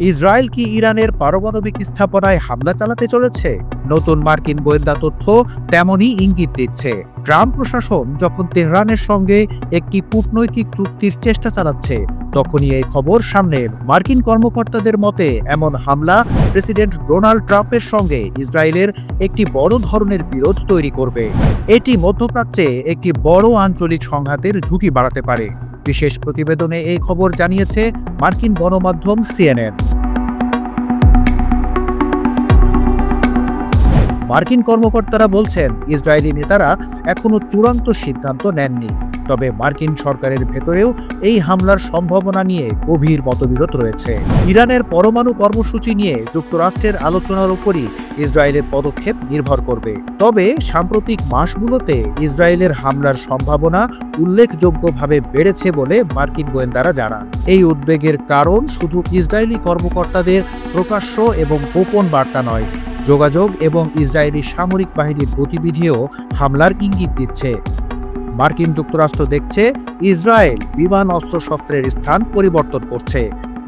Israel কি ইরানের পারমাণবিক স্থাপনায় হামলা চালাতে চলেছে? নতুন মার্কিন গোয়েন্দা তথ্য তেমনই ইঙ্গিত দিচ্ছে। ট্রাম্প প্রশাসন যখন তেহরানের সঙ্গে একটি কূটনৈতিক চুক্তির চেষ্টা চালাচ্ছে, তখনই এই খবর সামনে এলো। মার্কিন কর্মকর্তাদের মতে এমন হামলা প্রেসিডেন্ট ডোনাল্ড ট্রাম্পের সঙ্গে ইসরায়েলের একটি বড় ধরনের বিরোধ তৈরি করবে। এটি মধ্যপ্রাচ্যে একটি বড় আঞ্চলিক সংঘাতের ঝুঁকি বাড়াতে পারে। বিশেষ প্রতিবেদনে এই খবর জানিয়েছে মার্কিন গণমাধ্যম সিএনএন। মার্কিন কর্মকর্তারা বলছেন, ইসরায়েলি নেতারা এখনো চূড়ান্ত সিদ্ধান্ত নেননি। তবে মার্কিন সরকারের ভেতরেও এই হামলার সম্ভাবনা নিয়ে গভীর মতবিরোধ রয়েছে। ইরানের পরমাণু কর্মসূচি নিয়ে যুক্তরাষ্ট্রের আলোচনার উপরই ইসরায়েলের পদক্ষেপ নির্ভর করবে। তবে সাম্প্রতিক মাসগুলোতে ইসরায়েলের হামলার সম্ভাবনা উল্লেখযোগ্যভাবে বেড়েছে বলে মার্কিন গোয়েন্দারা জানান। এই উদ্বেগের কারণ শুধু ইসরায়েলি কর্মকর্তাদের প্রকাশ্য এবং গোপন বার্তা নয়, যোগাযোগ এবং ইসরায়েলি সামরিক বাহিনীর গতিবিধিও হামলার ইঙ্গিত দিচ্ছে। মার্কিন যুক্তরাষ্ট্র দেখছে ইসরায়েল বিমান অস্ত্রশস্ত্রের স্থান পরিবর্তন করছে,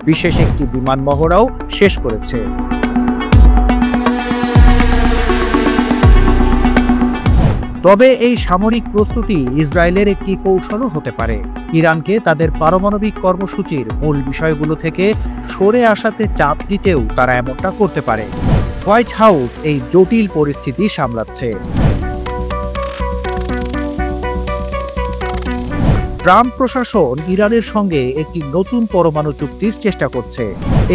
বিশেষ একটি বিমান মহড়াও শেষ করেছে। তবে এই সামরিক প্রস্তুতি ইসরায়েলের একটি কৌশলও হতে পারে। ইরানকে তাদের পারমাণবিক কর্মসূচির মূল বিষয়গুলো থেকে সরে আসাতে চাপ দিতেও তারা এমনটা করতে পারে। হোয়াইট হাউস এই জটিল পরিস্থিতি সামলাচ্ছে। ট্রাম্প প্রশাসন ইরানের সঙ্গে একটি নতুন পরমাণু চুক্তির চেষ্টা করছে।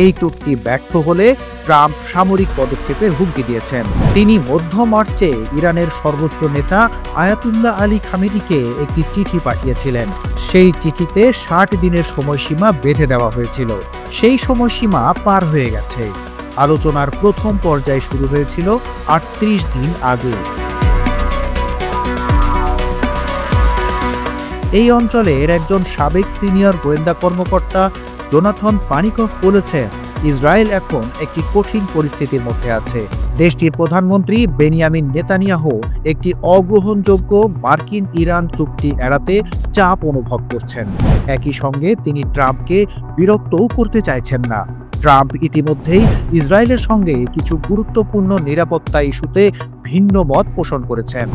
এই চুক্তি ব্যর্থ হলে ট্রাম্প সামরিক পদক্ষেপের হুমকি দিয়েছেন। তিনি মধ্য মার্চে ইরানের সর্বোচ্চ নেতা আয়াতুল্লাহ আলী খামেনিকে একটি চিঠি পাঠিয়েছিলেন। সেই চিঠিতে 60 দিনের সময়সীমা বেঁধে দেওয়া হয়েছিল। সেই সময়সীমা পার হয়ে গেছে। আলোচনার প্রথম পর্যায় শুরু হয়েছিল 38 দিন আগে। এই অঞ্চলের একজন সাবেক সিনিয়র গোয়েন্দা কর্মকর্তা জোনাথন পানিকভ বলেছেন, ইসরায়েল এখন একটি কঠিন পরিস্থিতির মধ্যে আছে। দেশটির প্রধানমন্ত্রী বেনিয়ামিন নেতানিয়াহু একটি অগ্রহণযোগ্য মার্কিন ইরান চুক্তি এড়াতে চাপ অনুভব করছেন। একই সঙ্গে তিনি ট্রাম্পকে বিরক্তও করতে চাইছেন না। ট্রাম্প ইতিমধ্যেই ইসরায়েলের সঙ্গে কিছু গুরুত্বপূর্ণ নিরাপত্তা ইস্যুতে ভিন্ন মত পোষণ করেছেন।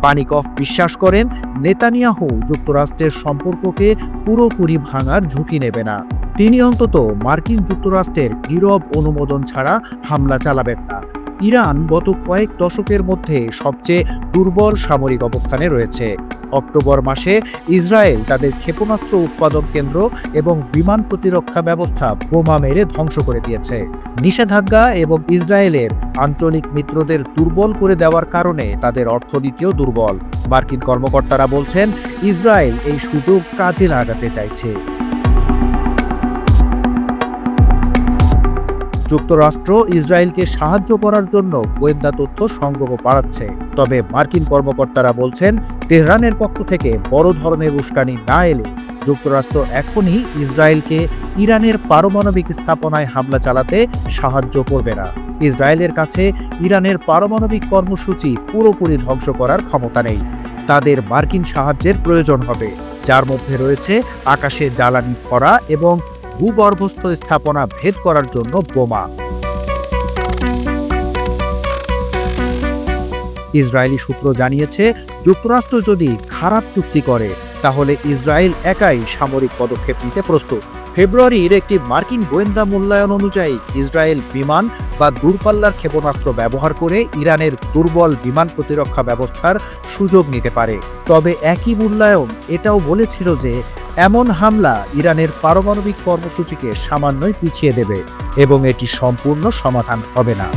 পানিকভ বিশ্বাস করেন, নেতানিয়াহু যুক্তরাষ্ট্রের সম্পর্ককে পুরোপুরি ভাঙার ঝুঁকি নেবে না। তিনি অন্তত মার্কিন যুক্তরাষ্ট্রের নীরব অনুমোদন ছাড়া হামলা চালাবেন না। ইরান গত কয়েক দশকের মধ্যে সবচেয়ে দুর্বল সামরিক অবস্থানে রয়েছে। অক্টোবর মাসে ইসরায়েল তাদের ক্ষেপণাস্ত্র উৎপাদন কেন্দ্র এবং বিমান প্রতিরক্ষা ব্যবস্থা বোমা মেরে ধ্বংস করে দিয়েছে। নিষেধাজ্ঞা এবং ইসরায়েলের আঞ্চলিক মিত্রদের দুর্বল করে দেওয়ার কারণে তাদের অর্থনীতিও দুর্বল। মার্কিন কর্মকর্তারা বলছেন, ইসরায়েল এই সুযোগ কাজে লাগাতে চাইছে। যুক্তরাষ্ট্র ইসরায়েলকে সাহায্য করার জন্য গোয়েন্দা তথ্য সংগ্রহ বাড়াচ্ছে। তবে মার্কিন কর্মকর্তারা বলছেন, তেহরানের পক্ষ থেকে বড় ধরনের উস্কানি না এলে যুক্তরাষ্ট্র এখনই ইসরায়েলকে ইরানের পারমাণবিক স্থাপনায় হামলা চালাতে সাহায্য করবে না। ইসরায়েলের কাছে ইরানের পারমাণবিক কর্মসূচি পুরোপুরি ধ্বংস করার ক্ষমতা নেই। তাদের মার্কিন সাহায্যের প্রয়োজন হবে, যার মধ্যে রয়েছে আকাশে জ্বালানি ভরা এবং ভূগর্ভস্থ স্থাপনা ভেদ করার জন্য বোমা। ইসরায়েলি সূত্র জানিয়েছে, যুক্তরাষ্ট্র যদি খারাপ চুক্তি করে তাহলে ইসরায়েল একাই সামরিক পদক্ষেপ নিতে প্রস্তুত। ফেব্রুয়ারির একটি মার্কিন গোয়েন্দা মূল্যায়ন অনুযায়ী ইসরায়েল বিমান বা দূরপাল্লার ক্ষেপণাস্ত্র ব্যবহার করে ইরানের দুর্বল বিমান প্রতিরক্ষা ব্যবস্থার সুযোগ নিতে পারে। তবে একই মূল্যায়ন এটাও বলেছিল যে এমন হামলা ইরানের পারমাণবিক কর্মসূচিকে সামান্যই পিছিয়ে দেবে এবং এটি সম্পূর্ণ সমাধান হবে না।